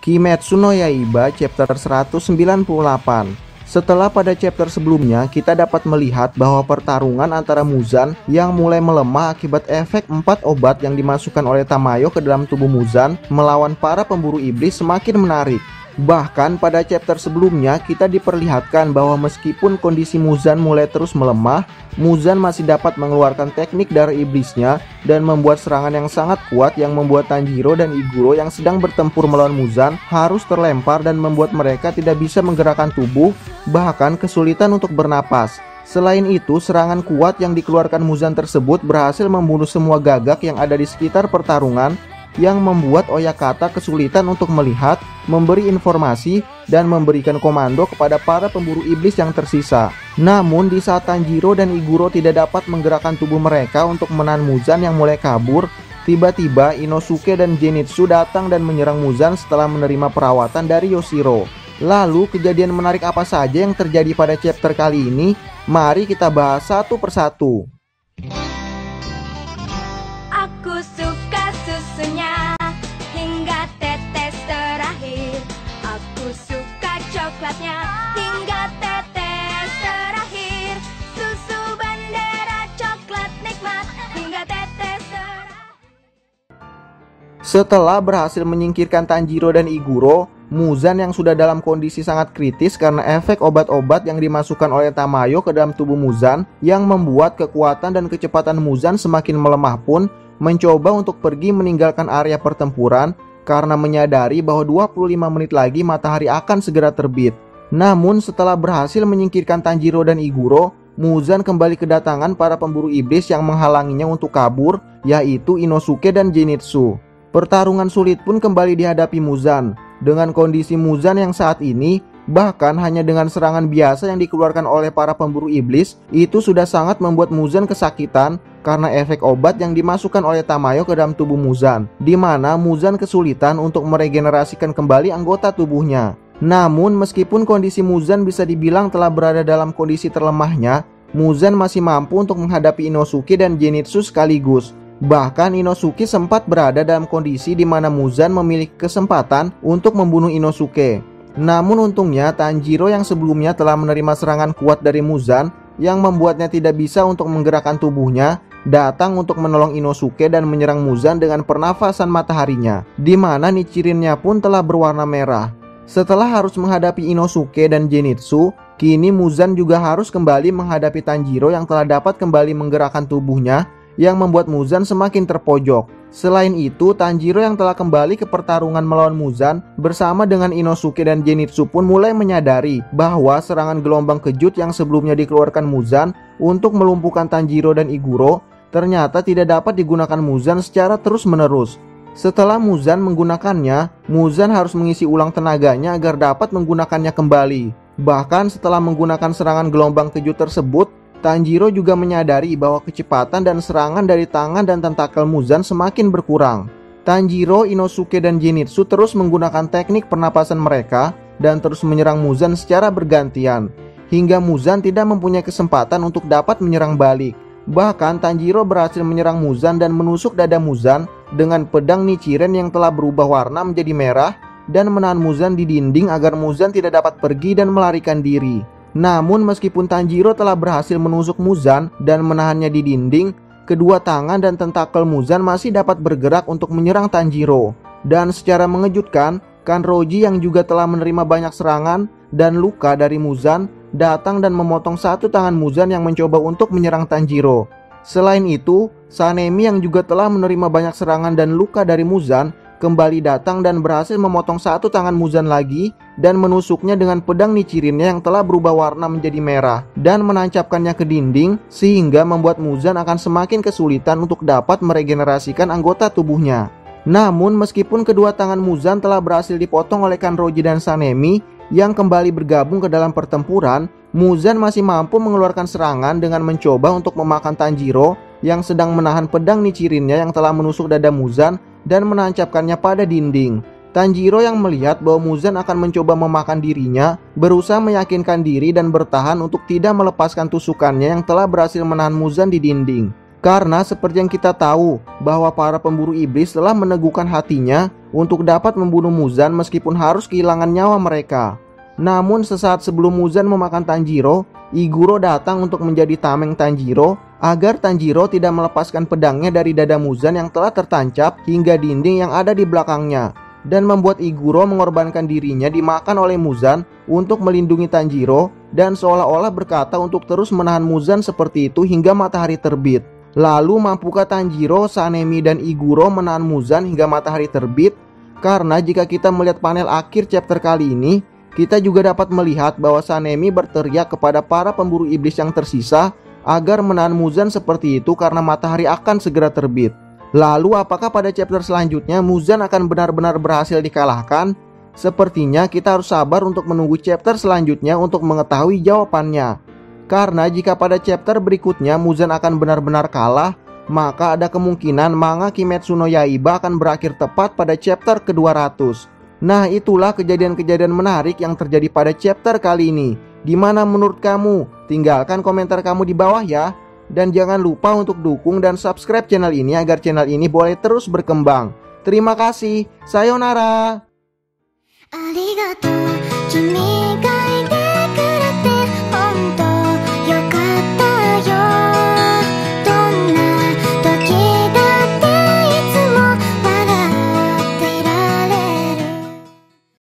Kimetsu no Yaiba chapter 198. Setelah pada chapter sebelumnya kita dapat melihat bahwa pertarungan antara Muzan yang mulai melemah akibat efek 4 obat yang dimasukkan oleh Tamayo ke dalam tubuh Muzan melawan para pemburu iblis semakin menarik. Bahkan pada chapter sebelumnya kita diperlihatkan bahwa meskipun kondisi Muzan mulai terus melemah, Muzan masih dapat mengeluarkan teknik darah iblisnya dan membuat serangan yang sangat kuat yang membuat Tanjiro dan Iguro yang sedang bertempur melawan Muzan harus terlempar dan membuat mereka tidak bisa menggerakkan tubuh, bahkan kesulitan untuk bernapas. Selain itu, serangan kuat yang dikeluarkan Muzan tersebut berhasil membunuh semua gagak yang ada di sekitar pertarungan, yang membuat Oyakata kesulitan untuk melihat, memberi informasi, dan memberikan komando kepada para pemburu iblis yang tersisa. Namun di saat Tanjiro dan Iguro tidak dapat menggerakkan tubuh mereka untuk menahan Muzan yang mulai kabur, tiba-tiba Inosuke dan Zenitsu datang dan menyerang Muzan setelah menerima perawatan dari Yoshiro. Lalu kejadian menarik apa saja yang terjadi pada chapter kali ini? Mari kita bahas satu persatu. Aku suka susunya hingga tetes terakhir. Aku suka coklatnya hingga tetes terakhir. Susu bendera coklat nikmat hingga tetes terakhir. Setelah berhasil menyingkirkan Tanjiro dan Iguro, Muzan yang sudah dalam kondisi sangat kritis karena efek obat-obat yang dimasukkan oleh Tamayo ke dalam tubuh Muzan yang membuat kekuatan dan kecepatan Muzan semakin melemah pun mencoba untuk pergi meninggalkan area pertempuran karena menyadari bahwa 25 menit lagi matahari akan segera terbit. Namun setelah berhasil menyingkirkan Tanjiro dan Iguro, Muzan kembali kedatangan para pemburu iblis yang menghalanginya untuk kabur, yaitu Inosuke dan Zenitsu. Pertarungan sulit pun kembali dihadapi Muzan. Dengan kondisi Muzan yang saat ini, bahkan hanya dengan serangan biasa yang dikeluarkan oleh para pemburu iblis, itu sudah sangat membuat Muzan kesakitan karena efek obat yang dimasukkan oleh Tamayo ke dalam tubuh Muzan, di mana Muzan kesulitan untuk meregenerasikan kembali anggota tubuhnya. Namun meskipun kondisi Muzan bisa dibilang telah berada dalam kondisi terlemahnya, Muzan masih mampu untuk menghadapi Inosuke dan Zenitsu sekaligus. Bahkan Inosuke sempat berada dalam kondisi di mana Muzan memiliki kesempatan untuk membunuh Inosuke. Namun untungnya Tanjiro yang sebelumnya telah menerima serangan kuat dari Muzan yang membuatnya tidak bisa untuk menggerakkan tubuhnya, datang untuk menolong Inosuke dan menyerang Muzan dengan pernafasan mataharinya, di mana Nichirinnya pun telah berwarna merah. Setelah harus menghadapi Inosuke dan Zenitsu, kini Muzan juga harus kembali menghadapi Tanjiro yang telah dapat kembali menggerakkan tubuhnya, yang membuat Muzan semakin terpojok. Selain itu, Tanjiro yang telah kembali ke pertarungan melawan Muzan bersama dengan Inosuke dan Zenitsu pun mulai menyadari bahwa serangan gelombang kejut yang sebelumnya dikeluarkan Muzan untuk melumpuhkan Tanjiro dan Iguro ternyata tidak dapat digunakan Muzan secara terus-menerus. Setelah Muzan menggunakannya, Muzan harus mengisi ulang tenaganya agar dapat menggunakannya kembali. Bahkan setelah menggunakan serangan gelombang kejut tersebut, Tanjiro juga menyadari bahwa kecepatan dan serangan dari tangan dan tentakel Muzan semakin berkurang. Tanjiro, Inosuke, dan Zenitsu terus menggunakan teknik pernapasan mereka dan terus menyerang Muzan secara bergantian, hingga Muzan tidak mempunyai kesempatan untuk dapat menyerang balik. Bahkan Tanjiro berhasil menyerang Muzan dan menusuk dada Muzan dengan pedang Nichiren yang telah berubah warna menjadi merah dan menahan Muzan di dinding agar Muzan tidak dapat pergi dan melarikan diri. Namun meskipun Tanjiro telah berhasil menusuk Muzan dan menahannya di dinding, kedua tangan dan tentakel Muzan masih dapat bergerak untuk menyerang Tanjiro. Dan secara mengejutkan, Kanroji yang juga telah menerima banyak serangan dan luka dari Muzan datang dan memotong satu tangan Muzan yang mencoba untuk menyerang Tanjiro. Selain itu, Sanemi yang juga telah menerima banyak serangan dan luka dari Muzan kembali datang dan berhasil memotong satu tangan Muzan lagi dan menusuknya dengan pedang Nichirinnya yang telah berubah warna menjadi merah dan menancapkannya ke dinding, sehingga membuat Muzan akan semakin kesulitan untuk dapat meregenerasikan anggota tubuhnya. Namun meskipun kedua tangan Muzan telah berhasil dipotong oleh Kanroji dan Sanemi yang kembali bergabung ke dalam pertempuran, Muzan masih mampu mengeluarkan serangan dengan mencoba untuk memakan Tanjiro yang sedang menahan pedang Nichirinnya yang telah menusuk dada Muzan dan menancapkannya pada dinding. Tanjiro yang melihat bahwa Muzan akan mencoba memakan dirinya, berusaha meyakinkan diri dan bertahan untuk tidak melepaskan tusukannya yang telah berhasil menahan Muzan di dinding. Karena seperti yang kita tahu bahwa para pemburu iblis telah meneguhkan hatinya untuk dapat membunuh Muzan meskipun harus kehilangan nyawa mereka. Namun sesaat sebelum Muzan memakan Tanjiro, Iguro datang untuk menjadi tameng Tanjiro agar Tanjiro tidak melepaskan pedangnya dari dada Muzan yang telah tertancap hingga dinding yang ada di belakangnya, dan membuat Iguro mengorbankan dirinya dimakan oleh Muzan untuk melindungi Tanjiro, dan seolah-olah berkata untuk terus menahan Muzan seperti itu hingga matahari terbit. Lalu mampukah Tanjiro, Sanemi, dan Iguro menahan Muzan hingga matahari terbit? Karena jika kita melihat panel akhir chapter kali ini, kita juga dapat melihat bahwa Sanemi berteriak kepada para pemburu iblis yang tersisa agar menahan Muzan seperti itu karena matahari akan segera terbit. Lalu apakah pada chapter selanjutnya Muzan akan benar-benar berhasil dikalahkan? Sepertinya kita harus sabar untuk menunggu chapter selanjutnya untuk mengetahui jawabannya. Karena jika pada chapter berikutnya Muzan akan benar-benar kalah, maka ada kemungkinan manga Kimetsu no Yaiba akan berakhir tepat pada chapter ke-200. Nah, itulah kejadian-kejadian menarik yang terjadi pada chapter kali ini. Gimana menurut kamu? Tinggalkan komentar kamu di bawah ya. Dan jangan lupa untuk dukung dan subscribe channel ini agar channel ini boleh terus berkembang. Terima kasih. Sayonara. ありがとう君が